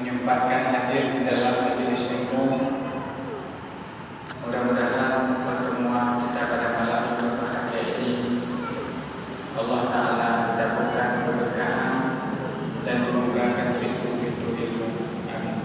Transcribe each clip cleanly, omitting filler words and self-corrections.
menyempatkan hadir di dalam majelis ilmu. Mudah-mudahan pertemuan kita pada malam yang berbahagia ini Allah Ta'ala mendapatkan keberkahan dan membukakan pintu-pintu ilmu. Amin.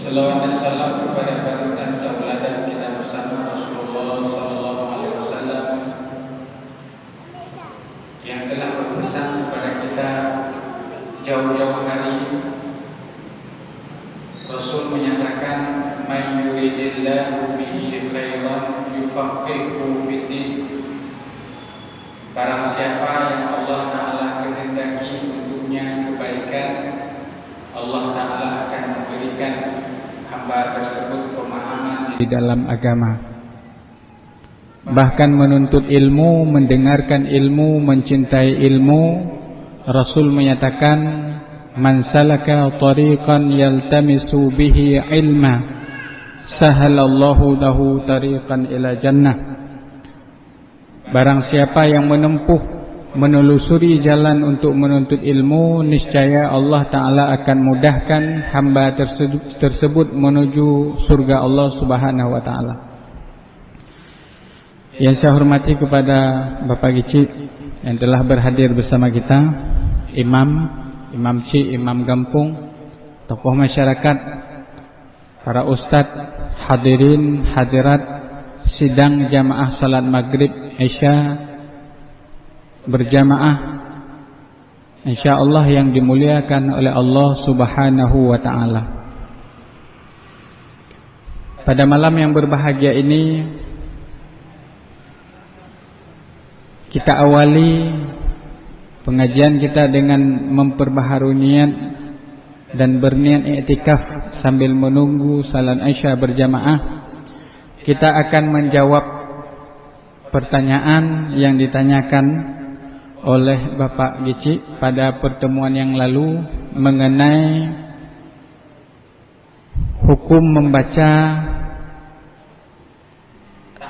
Salawat dan salam kepada panutan tauladan kita bersama Rasulullah sallallahu alaihi wasallam yang telah berpesan kepada kita jauh-jauh hari. Rasul menyatakan, "Man yuridillahu bihi khairan yufaqihuhu fiddin." Barang siapa yang Allah Ta'ala kehendaki untuknya kebaikan, Allah Ta'ala akan memberikan hamba tersebut pemahaman di dalam agama. Bahkan menuntut ilmu, mendengarkan ilmu, mencintai ilmu. Rasul menyatakan, "Man salaka tariqan yaltamisu bihi ilma, sahalallahu lahu tariqan ila jannah." Barang siapa yang menelusuri jalan untuk menuntut ilmu, niscaya Allah Ta'ala akan mudahkan hamba tersebut menuju surga Allah Subhanahu wa Ta'ala. Yang saya hormati kepada Bapak Gici yang telah berhadir bersama kita, Imam Ci, Imam Gampung, tokoh masyarakat, para ustadz, hadirin, hadirat, sidang jamaah salat maghrib Isya berjamaah insyaallah yang dimuliakan oleh Allah Subhanahu wa Ta'ala. Pada malam yang berbahagia ini kita awali pengajian kita dengan memperbaharui niat dan berniat i'tikaf sambil menunggu salat Isya berjamaah. Kita akan menjawab pertanyaan yang ditanyakan oleh Bapak Gici pada pertemuan yang lalu mengenai hukum membaca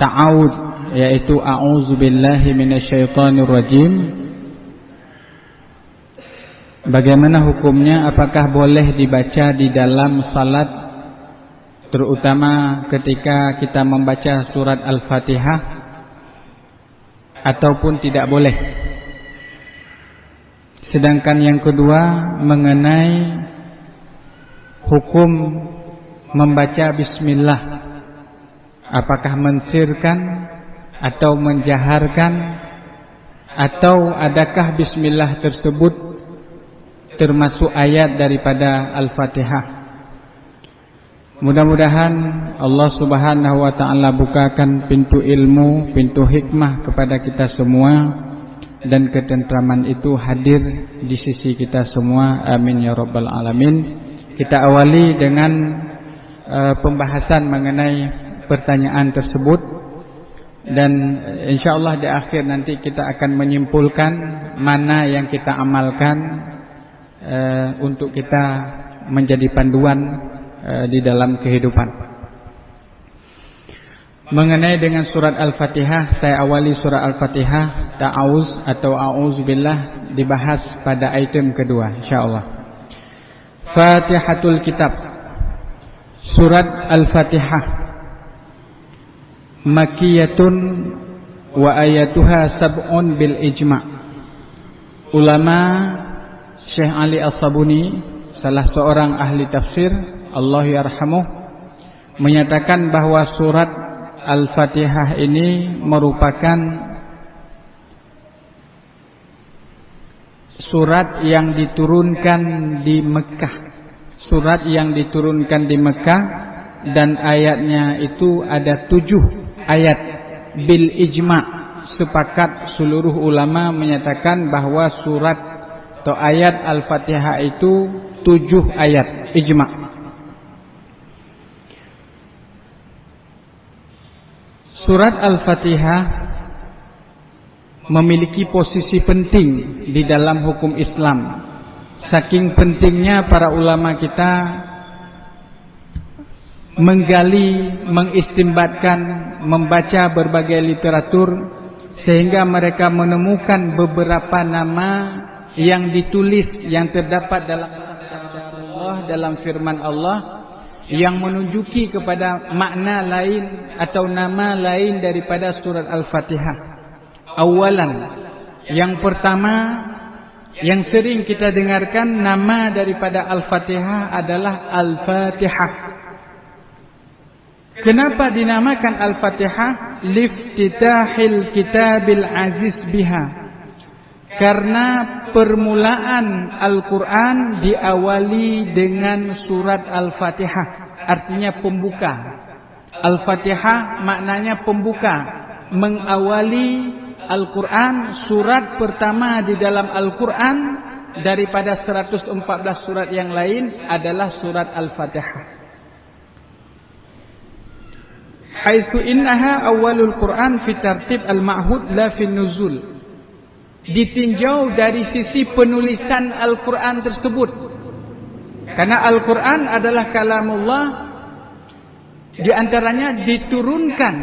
ta'awud, yaitu a'udzubillahi minasyaitonirrajim. Bagaimana hukumnya? Apakah boleh dibaca di dalam salat, terutama ketika kita membaca surat Al-Fatihah, ataupun tidak boleh? Sedangkan yang kedua mengenai hukum membaca bismillah, apakah mensirkan atau menjaharkan, atau adakah bismillah tersebut termasuk ayat daripada Al-Fatihah? Mudah-mudahan Allah Subhanahu wa Ta'ala bukakan pintu ilmu, pintu hikmah kepada kita semua, dan ketentraman itu hadir di sisi kita semua. Amin ya rabbal alamin. Kita awali dengan pembahasan mengenai pertanyaan tersebut, dan insyaallah di akhir nanti kita akan menyimpulkan mana yang kita amalkan untuk kita menjadi panduan di dalam kehidupan. Mengenai dengan surat Al-Fatihah, saya awali surat Al-Fatihah, ta'awuz atau a'udzubillah, dibahas pada item kedua insyaallah. Fatihatul Kitab, surat Al-Fatihah, Makkiyatun wa ayatuha sab'un bil ijma'. Ulama Syekh Ali As-Sabuni, salah seorang ahli tafsir, Allah yarhamuh, menyatakan bahwa surat Al-Fatihah ini merupakan surat yang diturunkan di Mekah. Surat yang diturunkan di Mekah, dan ayatnya itu ada 7 ayat bil ijma'. Sepakat seluruh ulama menyatakan bahwa surat atau ayat Al-Fatihah itu 7 ayat ijma'. Surat Al-Fatihah memiliki posisi penting di dalam hukum Islam. Saking pentingnya para ulama kita menggali, mengistimbatkan, membaca berbagai literatur, sehingga mereka menemukan beberapa nama yang ditulis, yang terdapat dalam Allah, dalam firman Allah, yang menunjuki kepada makna lain atau nama lain daripada surat Al-Fatihah. Awalan, yang pertama, yang sering kita dengarkan nama daripada Al-Fatihah adalah Al-Fatihah. Kenapa dinamakan Al-Fatihah? Liftitahil kitabil aziz biha. Karena permulaan Al-Quran diawali dengan surat Al-Fatihah. Artinya pembuka. Al-Fatihah maknanya pembuka. Mengawali Al-Quran, surat pertama di dalam Al-Quran daripada 114 surat yang lain adalah surat Al-Fatihah. Haitsu innaha awwalul Quran fi tartib al-ma'hud la fi nuzul. Ditinjau dari sisi penulisan Al-Quran tersebut. Karena Al-Quran adalah kalamullah, di antaranya diturunkan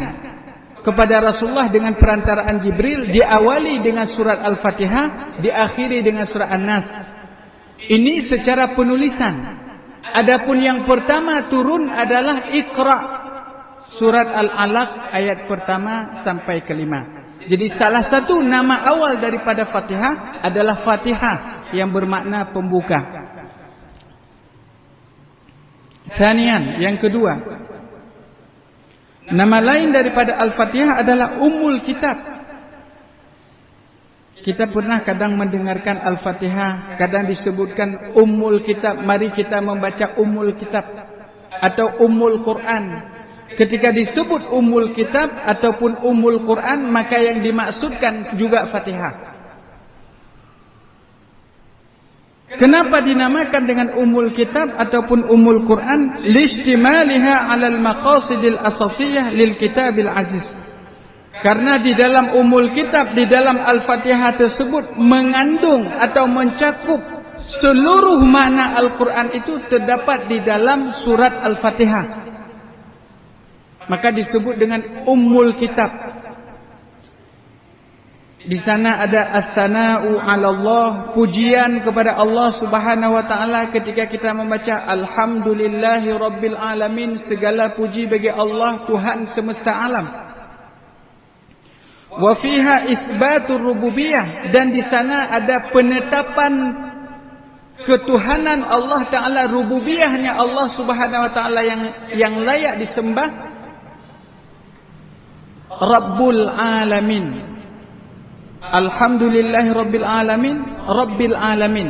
kepada Rasulullah dengan perantaraan Jibril, diawali dengan surat Al-Fatihah, diakhiri dengan surat An-Nas. Ini secara penulisan. Adapun yang pertama turun adalah Iqra, surat Al-Alaq ayat pertama sampai kelima. Jadi salah satu nama awal daripada Fatihah adalah Fatihah yang bermakna pembuka. Sanian, yang kedua, nama lain daripada Al-Fatihah adalah Ummul Kitab. Kita pernah kadang mendengarkan Al-Fatihah, kadang disebutkan Ummul Kitab. Mari kita membaca Ummul Kitab atau Ummul Quran. Ketika disebut Ummul Kitab ataupun Ummul Quran, maka yang dimaksudkan juga Fatihah. Kenapa dinamakan dengan Ummul Kitab ataupun Ummul Quran? Listimaliha 'alal maqasidil asasiyah lil kitabil aziz. Karena di dalam Ummul Kitab, di dalam Al-Fatihah tersebut mengandung atau mencakup seluruh makna Al-Quran itu terdapat di dalam surat Al-Fatihah. Maka disebut dengan Ummul Kitab. Di sana ada as-sana'u 'ala Allah, pujian kepada Allah Subhanahu wa taala ketika kita membaca alhamdulillahi rabbil alamin, segala puji bagi Allah Tuhan semesta alam. Wa fiha itsbatur rububiyah, dan di sana ada penetapan ketuhanan Allah taala, rububiyahnya Allah Subhanahu wa taala yang layak disembah. Rabbul alamin, alhamdulillahi rabbil alamin, rabbil alamin.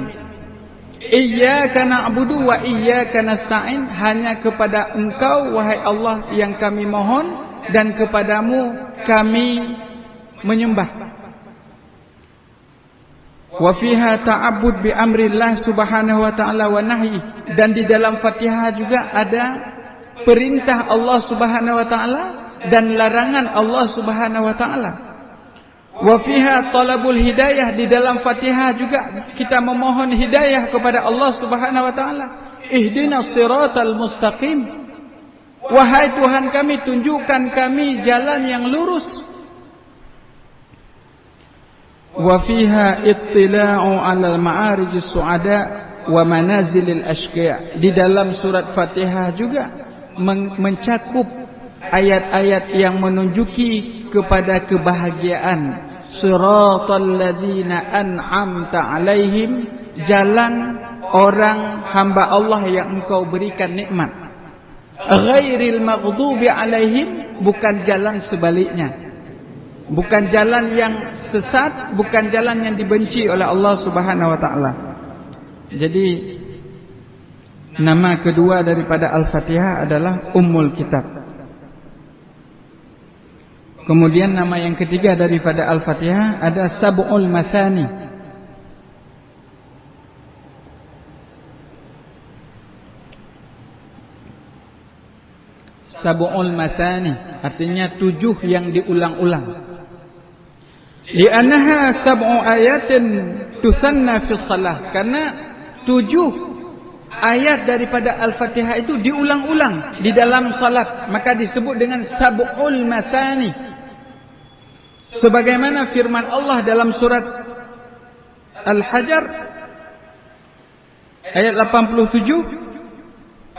Iyyaka na'budu wa iyyaka nasta'in, hanya kepada Engkau wahai Allah yang kami mohon, dan kepadamu kami menyembah. Wa fiha ta'abbud bi amrillah subhanahu wa ta'ala wa nahyi, dan di dalam Fatihah juga ada perintah Allah Subhanahu wa taala dan larangan Allah Subhanahu wa taala. Wa fiha talabul hidayah, di dalam Fatihah juga kita memohon hidayah kepada Allah Subhanahu wa taala. Ihdinas siratal mustaqim, wahai Tuhan kami, tunjukkan kami jalan yang lurus. Wa fiha ittila'u 'alal ma'arijis su'ada wa manazilil ashqiya, di dalam surat Fatihah juga mencakup ayat-ayat yang menunjuki kepada kebahagiaan. Siratal ladzina an'amta 'alaihim, jalan orang hamba Allah yang Engkau berikan nikmat. Ghairil maghdubi 'alaihim, bukan jalan sebaliknya, bukan jalan yang sesat, bukan jalan yang dibenci oleh Allah Subhanahu wa taala. Jadi nama kedua daripada Al-Fatihah adalah Ummul Kitab. Kemudian nama yang ketiga daripada Al-Fatihah ada Sab'ul Masani. Sab'ul Masani artinya 7 yang diulang-ulang. Li'annaha sab'u ayatin tusanna fi shalah, karena 7 ayat daripada Al-Fatihah itu diulang-ulang di dalam salat, maka disebut dengan Sab'ul Masani. Sebagaimana firman Allah dalam surat Al-Hajar ayat 87.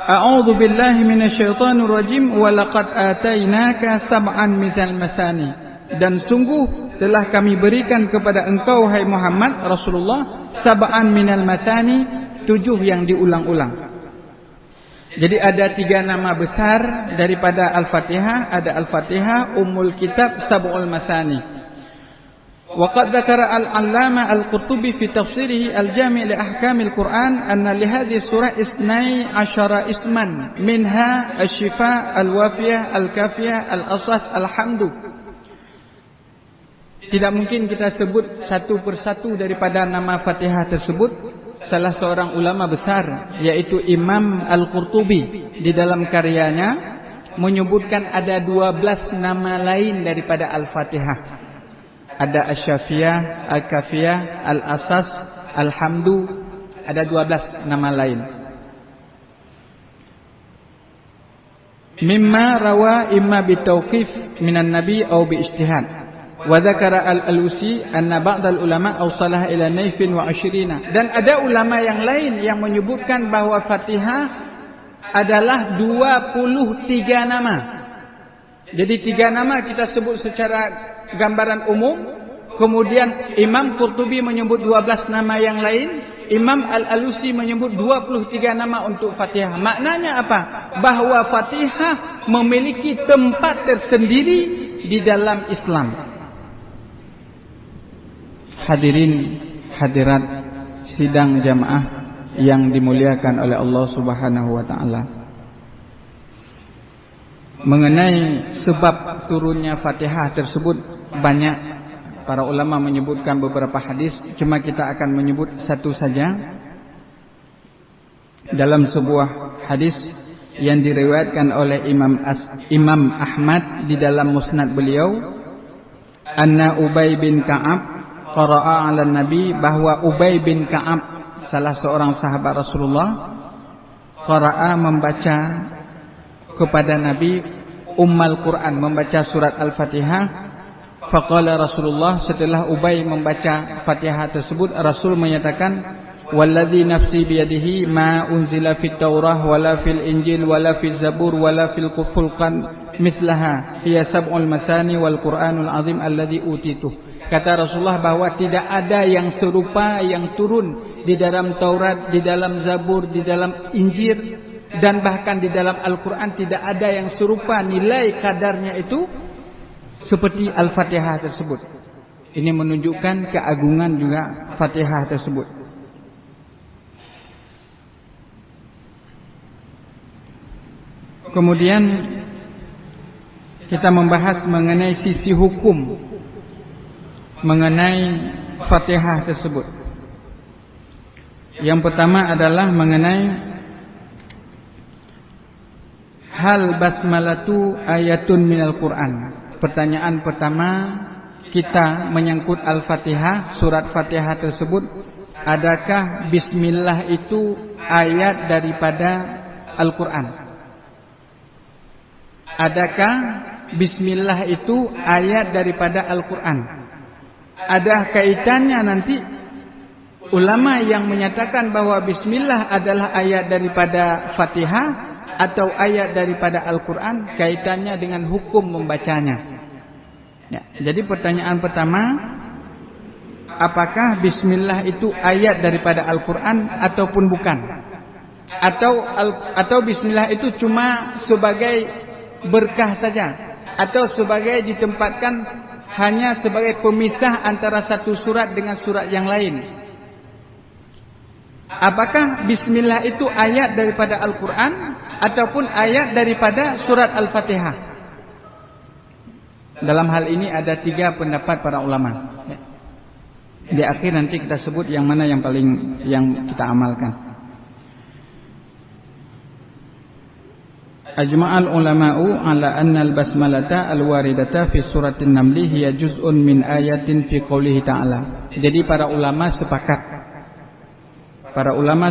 A'udzu billahi minasyaitonir rajim wa laqad atainaka sab'an minal masani. Dan sungguh telah kami berikan kepada engkau hai Muhammad Rasulullah sab'an minal masani, 7 yang diulang-ulang. Jadi ada 3 nama besar daripada Al-Fatihah. Ada Al-Fatihah, Ummul Kitab, Sab'ul Masani. وقد ذكر العلامة القرطبي في تفسيره الجامع لأحكام القرآن أن لهذه السورة 12 اسما منها الشفاء الوافية الكافية الأصح الحمد. Tidak mungkin kita sebut satu persatu daripada nama Fatihah tersebut. Salah seorang ulama besar yaitu Imam Al-Qurtubi di dalam karyanya menyebutkan ada 12 nama lain daripada Al-Fatihah. Ada Asy-Syafiyah, Al-Kafiyah, Al-Asas, Al-Hamdu. Ada 12 nama lain. Mimma rawa imma bitauqif minan nabi atau biijtihad. Wa dzakara al-Alusi anna ba'dal ulama awsalah ila naifin wa 20. Dan ada ulama yang lain yang menyebutkan bahwa Fatihah adalah 23 nama. Jadi 3 nama kita sebut secara gambaran umum. Kemudian Imam Qurtubi menyebut 12 nama yang lain. Imam Al-Alusi menyebut 23 nama untuk Fatihah. Maknanya apa? Bahwa Fatihah memiliki tempat tersendiri di dalam Islam. Hadirin hadirat sidang jamaah yang dimuliakan oleh Allah Subhanahu wa taala. Mengenai sebab turunnya Fatihah tersebut banyak para ulama menyebutkan beberapa hadis, cuma kita akan menyebut satu saja. Dalam sebuah hadis yang diriwayatkan oleh Imam Ahmad di dalam musnad beliau, anna Ubay bin Ka'ab qara'a 'ala Nabi, bahwa Ubay bin Ka'ab salah seorang sahabat Rasulullah qara'a membaca kepada Nabi Ummul Quran, membaca surat Al-Fatihah. Faqala Rasulullah, setelah Ubay membaca Fatihah tersebut, Rasul menyatakan, walladzi nafsi biyadihi ma unzila fit Taurah wala fil Injil wala fil Zabur wala fil Furqan mislaha hiya sab'ul masani wal Qur'anul azim alladzi utitu. Kata Rasulullah bahwa tidak ada yang serupa yang turun di dalam Taurat, di dalam Zabur, di dalam Injil, dan bahkan di dalam Al-Quran tidak ada yang serupa nilai kadarnya itu seperti Al-Fatihah tersebut. Ini menunjukkan keagungan juga Fatihah tersebut. Kemudian kita membahas mengenai sisi hukum mengenai Fatihah tersebut. Yang pertama adalah mengenai hal basmalatu ayatun minal Quran. Pertanyaan pertama kita menyangkut Al-Fatihah, surat Fatihah tersebut, adakah bismillah itu ayat daripada Al-Quran? Adakah bismillah itu ayat daripada Al-Quran? Ada kaitannya nanti ulama yang menyatakan bahwa bismillah adalah ayat daripada Fatihah atau ayat daripada Al-Quran, kaitannya dengan hukum membacanya. Ya, jadi pertanyaan pertama, apakah bismillah itu ayat daripada Al-Quran ataupun bukan? Atau bismillah itu cuma sebagai berkah saja, atau sebagai ditempatkan hanya sebagai pemisah antara satu surat dengan surat yang lain? Apakah bismillah itu ayat daripada Al-Quran ataupun ayat daripada surat Al-Fatihah? Dalam hal ini ada 3 pendapat para ulama. Di akhir nanti kita sebut yang mana yang kita amalkan. Ajma'al ulama'u ala anna al-basmalata al-waridata fi suratin Namli hiya juz'un min ayatin fi qoulihi ta'ala. Jadi para ulama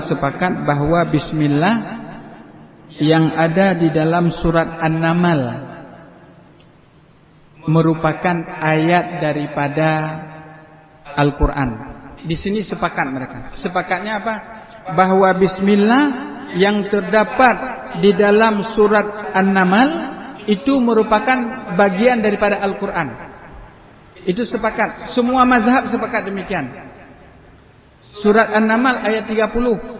sepakat bahwa bismillah yang ada di dalam surat An-Naml merupakan ayat daripada Al-Quran. Di sini sepakat mereka. Sepakatnya apa? Bahwa bismillah yang terdapat di dalam surat An-Naml itu merupakan bagian daripada Al-Quran. Itu sepakat. Semua mazhab sepakat demikian. Surat An-Naml ayat 30.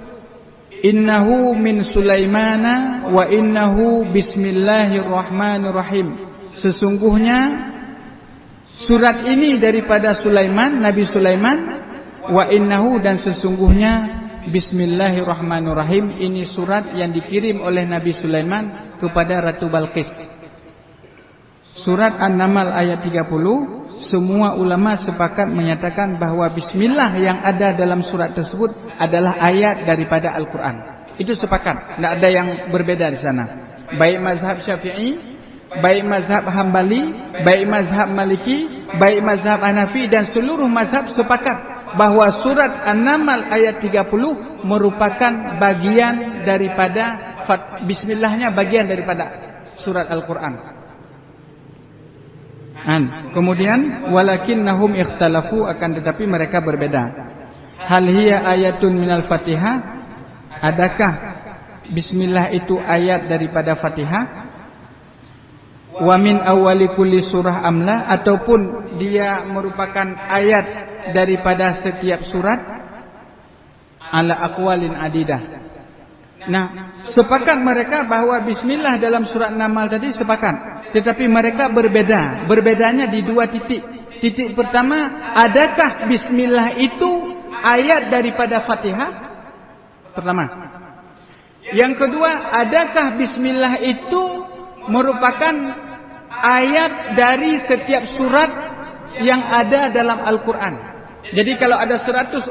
Innahu min Sulaimana wa innahu bismillahirrahmanirrahim. Sesungguhnya surat ini daripada Sulaiman, Nabi Sulaiman, wa innahu dan sesungguhnya bismillahirrahmanirrahim. Ini surat yang dikirim oleh Nabi Sulaiman kepada Ratu Balqis. Surat An-Naml ayat 30, semua ulama sepakat menyatakan bahwa bismillah yang ada dalam surat tersebut adalah ayat daripada Al-Quran. Itu sepakat, tidak ada yang berbeda di sana. Baik mazhab Syafi'i, baik mazhab Hambali, baik mazhab Maliki, baik mazhab Hanafi, dan seluruh mazhab sepakat bahwa surat An-Naml ayat 30 merupakan bagian daripada bismillahnya, bagian daripada surat Al-Quran. Kemudian walakinnahum ikhtalafu, akan tetapi mereka berbeda. Hal hiya ayatun minal Fatihah? Adakah bismillah itu ayat daripada Fatihah? Wa min awwali kulli surah amla, ataupun dia merupakan ayat daripada setiap surat? Ala aqwalin adidah. Nah, sepakat mereka bahwa bismillah dalam surat Naml tadi sepakat. Tetapi mereka berbeda. Berbedanya di dua titik. Titik pertama, adakah bismillah itu ayat daripada Fatihah? Pertama. Yang kedua, adakah bismillah itu merupakan ayat dari setiap surat yang ada dalam Al-Quran? Jadi kalau ada 114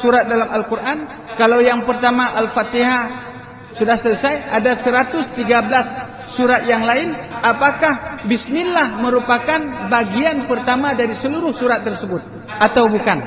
surat dalam Al-Quran, kalau yang pertama Al-Fatihah sudah selesai, ada 113 surat yang lain, apakah bismillah merupakan bagian pertama dari seluruh surat tersebut atau bukan?